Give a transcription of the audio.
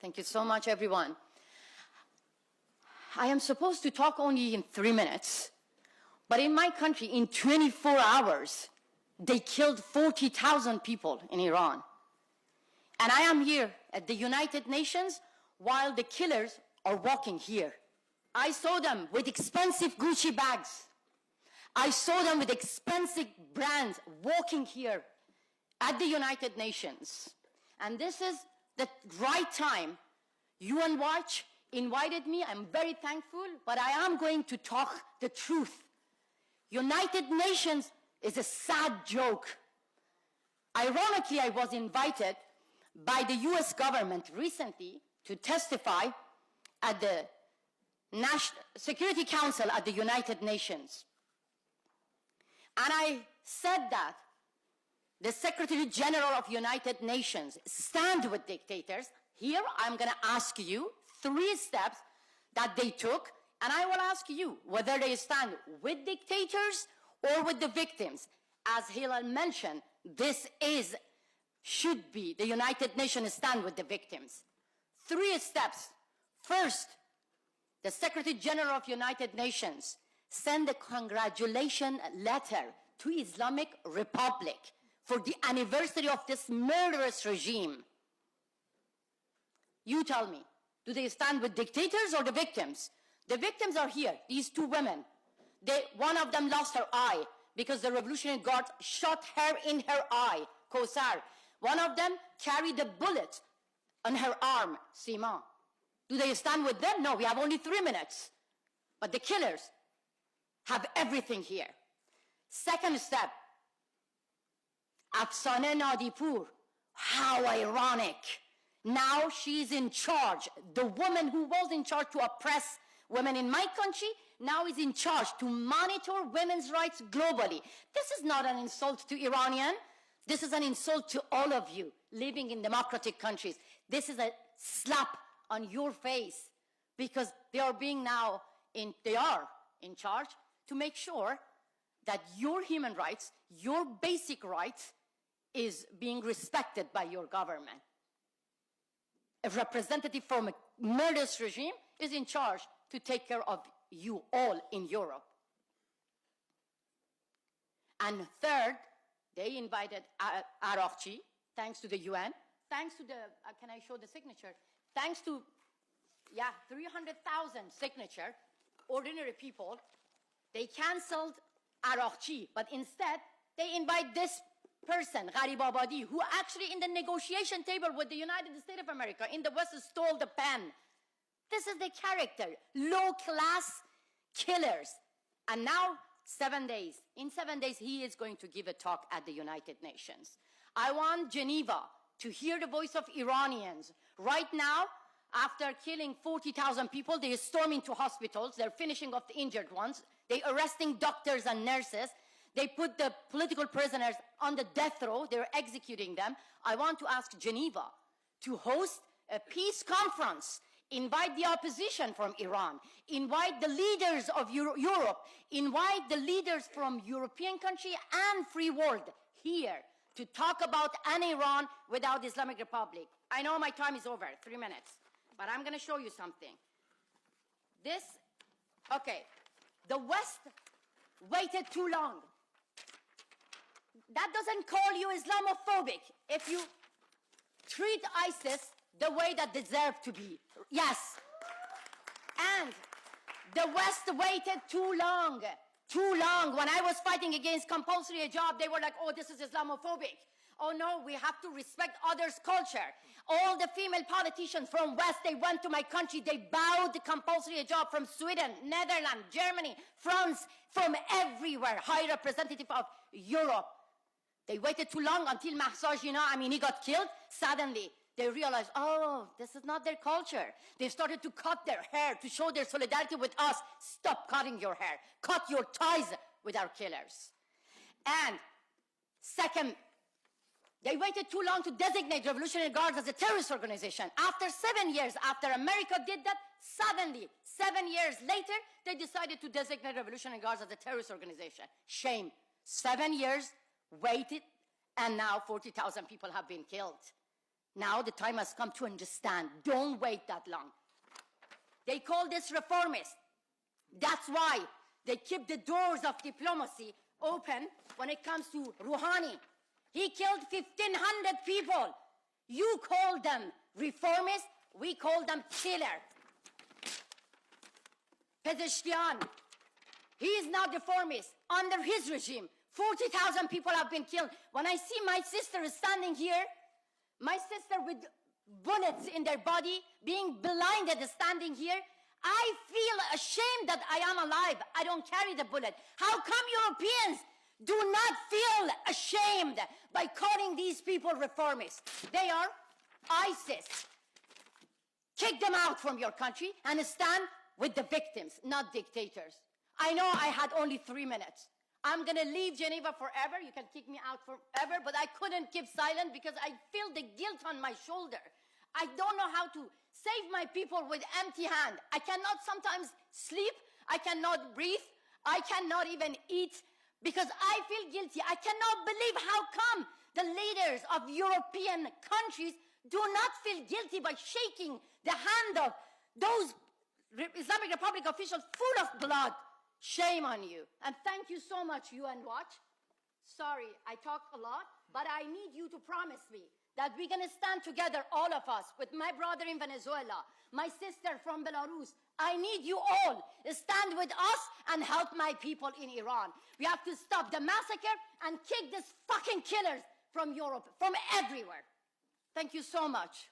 Thank you so much, everyone. I am supposed to talk only in 3 minutes, but in my country, in 24 hours, they killed 40,000 people in Iran. And I am here at the United Nations while the killers are walking here. I saw them with expensive Gucci bags. I saw them with expensive brands walking here at the United Nations. And this is the right time. UN Watch invited me. I'm very thankful, but I am going to talk the truth. United Nations is a sad joke. Ironically, I was invited by the US government recently to testify at the National Security Council at the United Nations. And I said that the Secretary General of United Nations stand with dictators. Here, I'm going to ask you 3 steps that they took, and I will ask you whether they stand with dictators or with the victims. As Hilal mentioned, this should be the United Nations stand with the victims. 3 steps. First, the Secretary General of United Nations send a congratulation letter to Islamic Republic for the anniversary of this murderous regime. You tell me, do they stand with dictators or the victims? The victims are here, these 2 women. One of them lost her eye because the Revolutionary Guard shot her in her eye, Kosar. One of them carried a bullet on her arm, Sima. Do they stand with them? No, we have only 3 minutes. But the killers have everything here. Second step, Afsaneh Nadipur. How ironic. Now she's in charge. The woman who was in charge to oppress women in my country now is in charge to monitor women's rights globally. This is not an insult to Iranian. This is an insult to all of you living in democratic countries. This is a slap on your face because they are in charge to make sure that your human rights, your basic rights, is being respected by your government. A representative from a murderous regime is in charge to take care of you all in Europe. And third, they invited Araghchi, thanks to the UN, thanks to the, can I show the signature? Thanks to, 300,000 signature, ordinary people, they canceled Araghchi, but instead, they invite this person, Gharib Abadi, who actually in the negotiation table with the United States of America in the West stole the pen. This is the character, low-class killers. And now, 7 days. In 7 days, he is going to give a talk at the United Nations. I want Geneva to hear the voice of Iranians. Right now, after killing 40,000 people, they storm into hospitals. They're finishing off the injured ones. They're arresting doctors and nurses. They put the political prisoners on the death row. They're executing them. I want to ask Geneva to host a peace conference. Invite the opposition from Iran. Invite the leaders of Europe. Invite the leaders from European country and free world here to talk about an Iran without the Islamic Republic. I know my time is over, 3 minutes, but I'm going to show you something. The West waited too long. That doesn't call you Islamophobic if you treat ISIS the way that deserved to be. Yes. And the West waited too long. Too long. When I was fighting against compulsory hijab, they were like, oh, this is Islamophobic. Oh no, we have to respect others' culture. All the female politicians from West, they went to my country, they bowed the compulsory hijab from Sweden, Netherlands, Germany, France, from everywhere, high representative of Europe. They waited too long until Mahsa Amini got killed. Suddenly, they realized, oh, this is not their culture. They started to cut their hair to show their solidarity with us. Stop cutting your hair. Cut your ties with our killers. And second, they waited too long to designate Revolutionary Guards as a terrorist organization. After 7 years, after America did that, suddenly, 7 years later, they decided to designate Revolutionary Guards as a terrorist organization. Shame. 7 years, waited, and now 40,000 people have been killed. Now the time has come to understand. Don't wait that long. They call this reformist. That's why they keep the doors of diplomacy open when it comes to Rouhani. He killed 1,500 people. You call them reformists, we call them killer. Pezeshkian, he is not reformist. Under his regime, 40,000 people have been killed. When I see my sister standing here, my sister with bullets in their body, being blinded standing here, I feel ashamed that I am alive. I don't carry the bullet. How come Europeans do not feel ashamed by calling these people reformists? They are ISIS. Kick them out from your country and stand with the victims, not dictators. I know I had only 3 minutes. I'm going to leave Geneva forever. You can kick me out forever, but I couldn't keep silent because I feel the guilt on my shoulder. I don't know how to save my people with empty hand. I cannot sometimes sleep. I cannot breathe. I cannot even eat because I feel guilty. I cannot believe how come the leaders of European countries do not feel guilty by shaking the hand of those Islamic Republic officials full of blood. Shame on you. And thank you so much, UN Watch. Sorry, I talked a lot, but I need you to promise me that we're going to stand together, all of us, with my brother in Venezuela, my sister from Belarus. I need you all to stand with us and help my people in Iran. We have to stop the massacre and kick these fucking killers from Europe, from everywhere. Thank you so much.